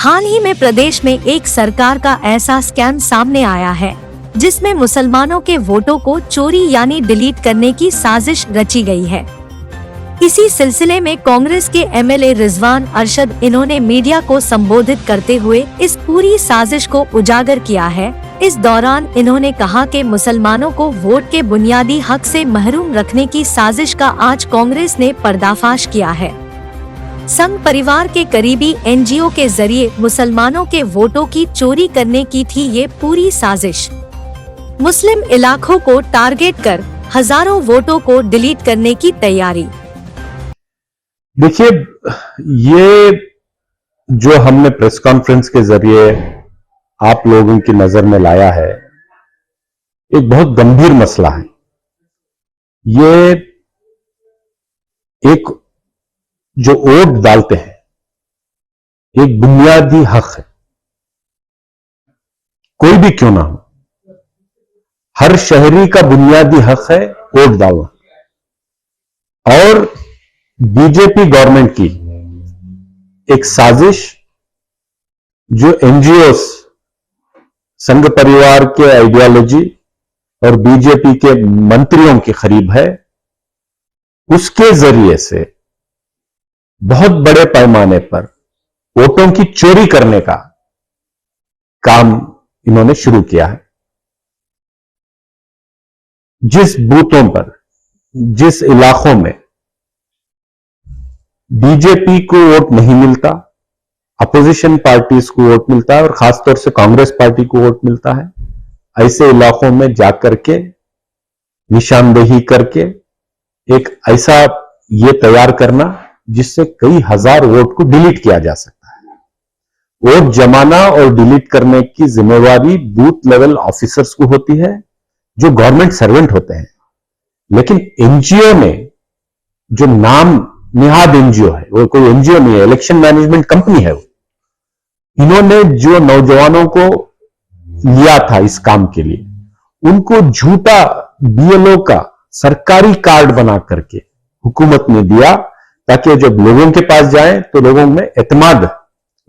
हाल ही में प्रदेश में एक सरकार का ऐसा स्कैम सामने आया है जिसमें मुसलमानों के वोटों को चोरी यानी डिलीट करने की साजिश रची गई है। इसी सिलसिले में कांग्रेस के एमएलए रिजवान अरशद इन्होंने मीडिया को संबोधित करते हुए इस पूरी साजिश को उजागर किया है। इस दौरान इन्होंने कहा कि मुसलमानों को वोट के बुनियादी हक से महरूम रखने की साजिश का आज कांग्रेस ने पर्दाफाश किया है। संघ परिवार के करीबी एनजीओ के जरिए मुसलमानों के वोटों की चोरी करने की थी ये पूरी साजिश। मुस्लिम इलाकों को टारगेट कर हजारों वोटों को डिलीट करने की तैयारी। देखिए, ये जो हमने प्रेस कॉन्फ्रेंस के जरिए आप लोगों की नजर में लाया है, एक बहुत गंभीर मसला है। ये एक जो वोट डालते हैं, एक बुनियादी हक है, कोई भी क्यों ना हो, हर शहरी का बुनियादी हक है वोट डालना। और बीजेपी गवर्नमेंट की एक साजिश जो एनजीओस, संघ परिवार के आइडियोलॉजी और बीजेपी के मंत्रियों के करीब है, उसके जरिए से बहुत बड़े पैमाने पर वोटों की चोरी करने का काम इन्होंने शुरू किया है। जिस बूथों पर, जिस इलाकों में बीजेपी को वोट नहीं मिलता, अपोजिशन पार्टीज को वोट मिलता है और खासतौर से कांग्रेस पार्टी को वोट मिलता है, ऐसे इलाकों में जाकर के निशानदेही करके एक ऐसा ये तैयार करना जिससे कई हजार वोट को डिलीट किया जा सकता है। वोट जमाना और डिलीट करने की जिम्मेवारी बूथ लेवल ऑफिसर्स को होती है जो गवर्नमेंट सर्वेंट होते हैं। लेकिन एनजीओ ने, जो नाम निहाद एनजीओ है, वो कोई एनजीओ नहीं है, इलेक्शन मैनेजमेंट कंपनी है वो, इन्होंने जो नौजवानों को लिया था इस काम के लिए, उनको झूठा बीएलओ का सरकारी कार्ड बना करके हुकूमत ने दिया ताकि जब लोगों के पास जाए तो लोगों में एतमाद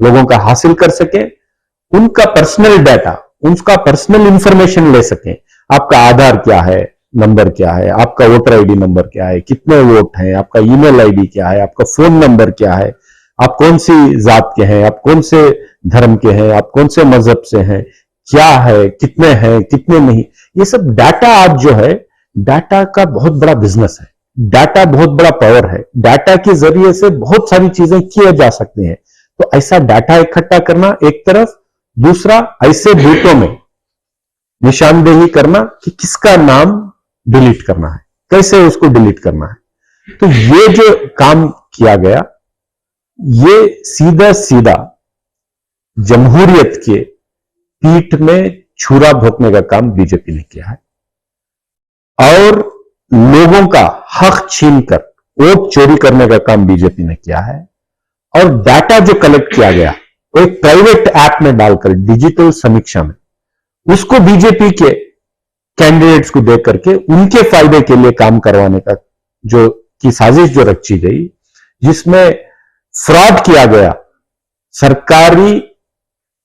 लोगों का हासिल कर सके, उनका पर्सनल डाटा, उनका पर्सनल इंफॉर्मेशन ले सके। आपका आधार क्या है, नंबर क्या है, आपका वोटर आईडी नंबर क्या है, कितने वोट हैं, आपका ईमेल आईडी क्या है, आपका फोन नंबर क्या है, आप कौन सी जात के हैं, आप कौन से धर्म के हैं, आप कौन से मजहब से हैं, क्या है, कितने नहीं। ये सब डाटा आज जो है, डाटा का बहुत बड़ा बिजनेस है, डाटा बहुत बड़ा पावर है, डाटा के जरिए से बहुत सारी चीजें किए जा सकते हैं। तो ऐसा डाटा इकट्ठा करना एक तरफ, दूसरा ऐसे बूथों में निशानदेही करना कि किसका नाम डिलीट करना है, कैसे उसको डिलीट करना है। तो ये जो काम किया गया, ये सीधा सीधा जमहूरियत के पीठ में छुरा भोंकने का काम बीजेपी ने किया है और लोगों का हक छीनकर वोट चोरी करने का काम बीजेपी ने किया है। और डाटा जो कलेक्ट किया गया वो एक प्राइवेट ऐप में डालकर, डिजिटल समीक्षा में, उसको बीजेपी के कैंडिडेट्स को दे करके उनके फायदे के लिए काम करवाने का जो की साजिश जो रची गई, जिसमें फ्रॉड किया गया। सरकारी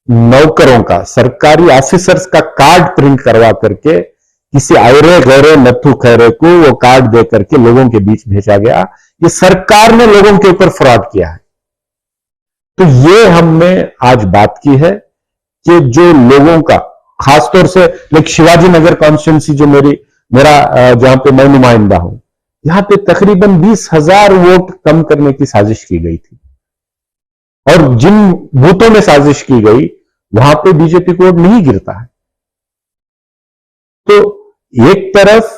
नौकरों का, सरकारी ऑफिसर्स का कार्ड प्रिंट करवा करके किसी आयरे गहरे नथु खैरे को वो कार्ड दे करके लोगों के बीच भेजा गया। ये सरकार ने लोगों के ऊपर फ्रॉड किया है। तो ये हमने आज बात की है कि जो लोगों का, खासतौर से लाइक शिवाजी नगर कॉन्स्टिट्यूंसी जो मेरा जहां पे मैं नुमाइंदा हूं, यहां पे तकरीबन 20,000 वोट कम करने की साजिश की गई थी। और जिन बूथों में साजिश की गई वहां पे बीजेपी को वोट नहीं गिरता है। तो एक तरफ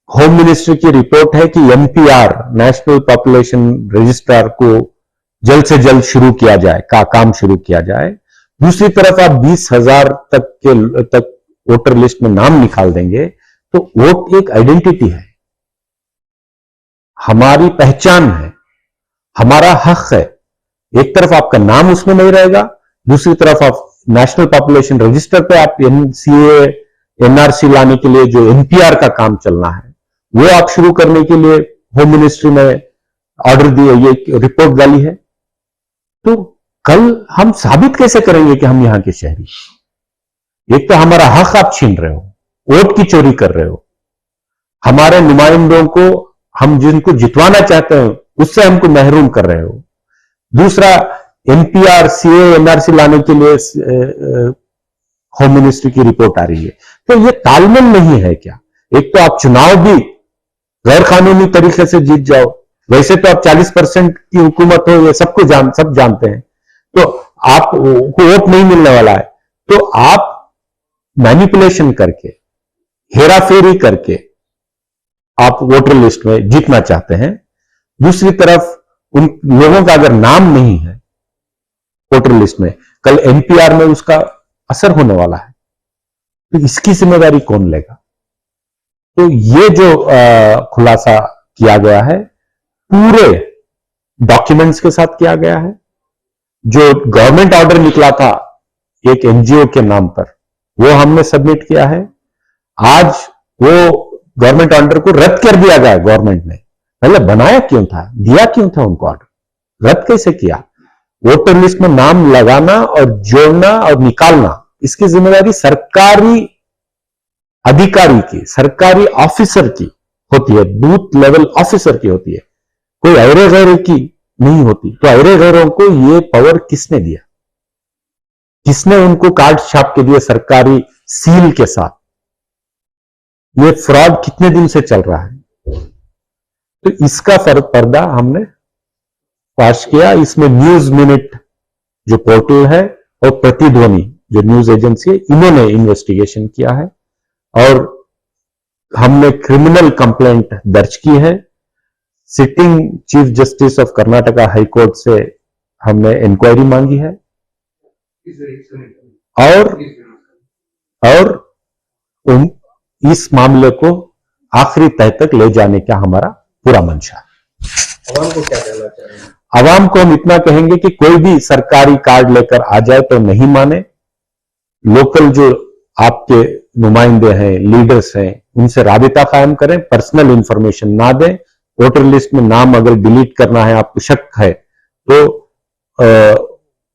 होम मिनिस्ट्री की रिपोर्ट है कि एनपीआर, नेशनल पॉपुलेशन रजिस्ट्रार को जल्द से जल्द शुरू किया जाए, काम शुरू किया जाए। दूसरी तरफ आप 20,000 तक वोटर लिस्ट में नाम निकाल देंगे तो वोट एक आइडेंटिटी है, हमारी पहचान है, हमारा हक है। एक तरफ आपका नाम उसमें नहीं रहेगा, दूसरी तरफ आप नेशनल पॉपुलेशन रजिस्टर पे आप एनसीए, एनआरसी लाने के लिए जो एनपीआर का काम चलना है वो आप शुरू करने के लिए होम मिनिस्ट्री ने ऑर्डर दिए, ये रिपोर्ट डाली है। तो कल हम साबित कैसे करेंगे कि हम यहां के शहरी? एक तो हमारा हक आप छीन रहे हो, वोट की चोरी कर रहे हो, हमारे नुमाइंदों को, हम जिनको जितवाना चाहते हैं उससे हमको महरूम कर रहे हो। दूसरा, एनपीआर, सीए, एनआरसी लाने के लिए होम मिनिस्ट्री की रिपोर्ट आ रही है। तो ये तालमेल नहीं है क्या? एक तो आप चुनाव भी गैर कानूनी तरीके से जीत जाओ, वैसे तो आप 40% की हुकूमत हो, ये सब जानते हैं, तो आपको वोट नहीं मिलने वाला है, तो आप मैनिपुलेशन करके, हेराफेरी करके आप वोटर लिस्ट में जीतना चाहते हैं। दूसरी तरफ उन लोगों का अगर नाम नहीं है वोटर लिस्ट में, कल एनपीआर में उसका असर होने वाला है, तो इसकी जिम्मेदारी कौन लेगा? तो ये जो खुलासा किया गया है पूरे डॉक्यूमेंट्स के साथ किया गया है। जो गवर्नमेंट ऑर्डर निकला था एक एनजीओ के नाम पर, वो हमने सबमिट किया है। आज वो गवर्नमेंट ऑर्डर को रद्द कर दिया गया गवर्नमेंट ने। पहले बनाया क्यों था, दिया क्यों था उनको ऑर्डर, रद्द कैसे किया? वोटर लिस्ट में नाम लगाना और जोड़ना और निकालना, इसकी जिम्मेदारी सरकारी अधिकारी की, सरकारी ऑफिसर की होती है, बूथ लेवल ऑफिसर की होती है, कोई अरे गैरों की नहीं होती। तो अरे गैरों को ये पावर किसने दिया? किसने उनको कार्ड छाप के दिए सरकारी सील के साथ? ये फ्रॉड कितने दिन से चल रहा है? तो इसका पर्दा हमने फाश किया। इसमें न्यूज मिनट जो पोर्टल है और प्रतिध्वनि जो न्यूज एजेंसी है, इन्होंने इन्वेस्टिगेशन किया है और हमने क्रिमिनल कंप्लेंट दर्ज की है। Sitting chief justice of Karnataka high court से हमने इंक्वायरी मांगी है और इस मामले को आखिरी तह तक ले जाने का हमारा पूरा मंशा है। आवाम को क्या कहना चाहिए? आवाम को हम इतना कहेंगे कि कोई भी सरकारी कार्ड लेकर आ जाए तो नहीं माने। लोकल जो आपके नुमाइंदे हैं, लीडर्स हैं, उनसे राबिता कायम करें, पर्सनल इंफॉर्मेशन ना दें। वोटर लिस्ट में नाम अगर डिलीट करना है, आपको शक है, तो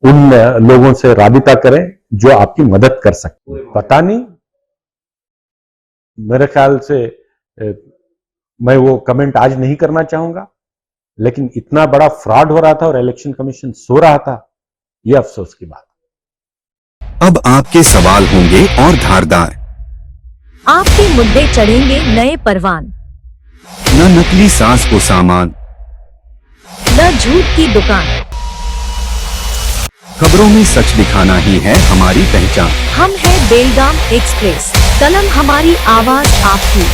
उन लोगों से राबिता करें जो आपकी मदद कर सकते। पता नहीं, मेरे ख्याल से मैं वो कमेंट आज नहीं करना चाहूंगा, लेकिन इतना बड़ा फ्रॉड हो रहा था और इलेक्शन कमीशन सो रहा था, यह अफसोस की बात। अब आपके सवाल होंगे और धारदार, आपके मुद्दे चढ़ेंगे नए परवान, न नकली सास को सामान, न झूठ की दुकान। खबरों में सच दिखाना ही है हमारी पहचान। हम है बेलगाम एक्सप्रेस, कलम हमारी, आवाज आपकी।